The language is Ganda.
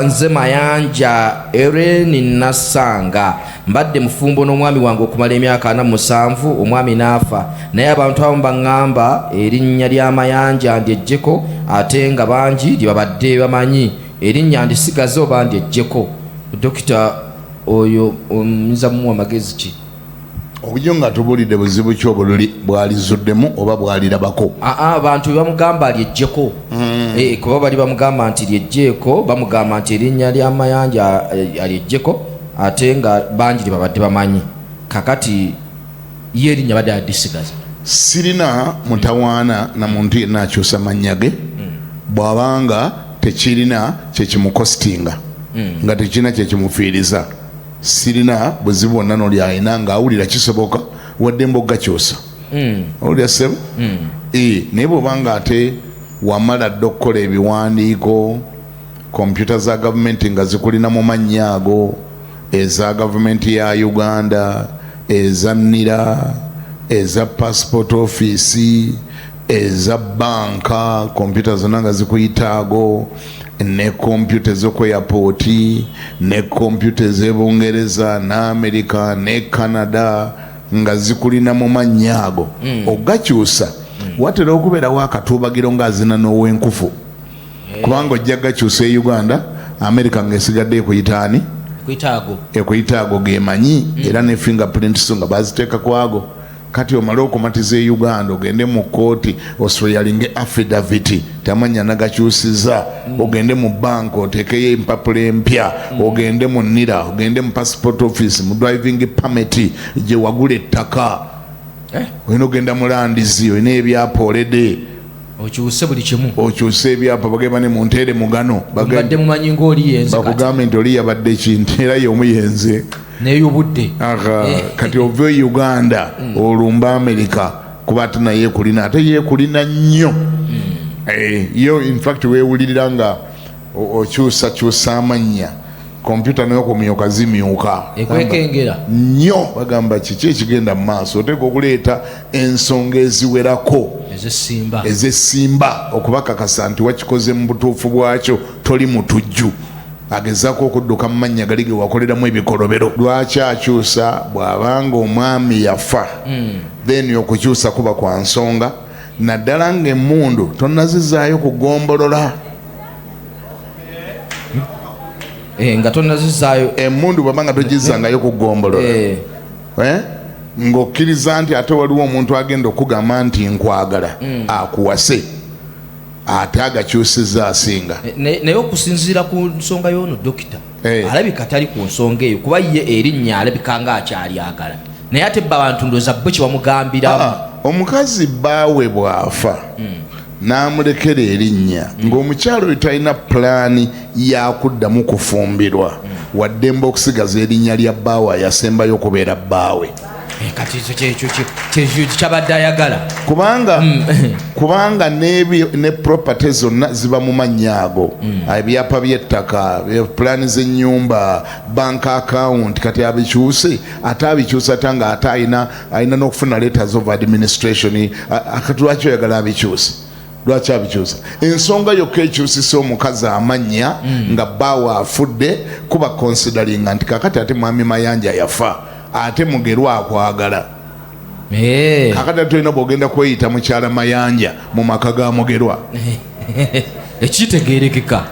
Nze Mayanja Irene Nasanga mbadde mufumbo n'omwami wange okumala emyaka 47 omwami n'afa naye abantu abo baŋŋamba erinnya lya Mayanja ndyejjeko ate nga bangi lyebabadde bamanyi erinnya ndisigaze oba ndyejjeko. Dokita oyo oyinza mumuwa amagezi ki? Obujo nga tubulidde buzibu ki obululi bwalizuddemu oba bwalirabako? Abantu bamugamba lyejjeko. Kuba bali bamugamba nti lyejjeeko bamugamba nti erinnya lya Mayanja alyejjeko ate nga bangi babadde bamanyi kakati ye erinnya badde adisigaza. Sirina mutawaana na muntu yenna akyusa mannya ge bw'abanga tekirina kyekimukositinga nga tekirina kyekimufiiriza. Sirina buzibu bwonna n'oli alina ng'awulira kisoboka wadde mbogakyusa. Owulira ssebo? Naye bw'obanga ate wamala dde okukola ebiwandiiko kompyuta za gavumenti nga zikulina mu mannya ago, eza gavumenti ya Uganda, eza NIRA, eza passport office, eza banka, kompyuta zonna nga zikuyitaago, ne kompyuta ez'oku airport, ne kompyuta ez'Ebungereza, ne America, ne Canada nga zikulina mu mannya ago. Ogakyusa watera okubeerawo akatuubagiro ng'azina n'ow'enkufu kubanga ojja gakyusa e Uganda, America ng'esigadde ekuyitaani ekuyitaago gemanyi era ne fingerprint so nga baziteeka kwago. Kati omale okumatiza e Uganda ogende mu kooti osweyalinge affidavit tamanya nagakyusiza, ogende mu banka oteekeyo empapula empya, ogende mu NIRA, ogende mu passport office, mu driving permit gye wagula ettaka, olina ogenda mu landizi, olina ebyapa olede okyuse buli kimu, okyuse ebyapa bagamba ne muntere mugano badde mumanyi ng'oli yenze bakugambe nti oli yabadde ekintu era y'omuyenze neyobudde kati ove Uganda olumba America kuba ate naye kulina ate yekulina nnyo. Yo in fact weewulirira nga okyusakyusa amannya kompyuta nayo kumyuka zimyuka ekwekengera nnyo bagamba kiki ekigenda mu maaso oteeka okuleeta ensonga eziwerako ez'essimba okubakakasa nti wakikoze mu butuufu bwakyo toli mutujju agezaako okudduka mu mannya gali ge wakoleramu ebikolobero. Lwaki akyusa? Bw'abanga omwami yafa then okukyusa kuba kwa nsonga naddala ng'emmundu tonnazizaayo kugombolola. Nga tonnazizaayo emmundu bw'abanga togizangayo kugombolola ng'okkiriza nti ate waliwo omuntu agenda okugamba nti nkwagala akuwase ate agakyusiza asinga. Naye okusinziira ku nsonga y'ono dokita alabika tali ku nsonga eyo kuba ye erinnya alabika nga akyalyagala naye ate bba abantu ndooza bo kye bamugambiramu. Omukazi bbaawe bw'afa n'amulekera erinnya ng'omukyalo oyo talina pulaani yakuddamu kufumbirwa waddemba okusigaza erinnya lya bbaawe ayasembayo okubeera bbaawe. Kati ekyo kyabadde ayagala kubanga ne property zonna ziba mu mannya ago, ebyapa by'ettaka, pulaani z'ennyumba, bank account. Kati abikyuse ate abikyusa ate nga ate alina n'okufuna letters of administration. Kati lwaki oyagala abikyuse? Lwaki abikyusa? Ensonga yokka ekyusisa omukazi amannya nga bbaawe afudde kuba consideringa nti kakati ate mwami Mayanja yafa ate mugerwa akwagala. Kakati ate olina bw'ogenda kweyita mukyala Mayanja mu maka ga mugerwa ekitegeerekeka.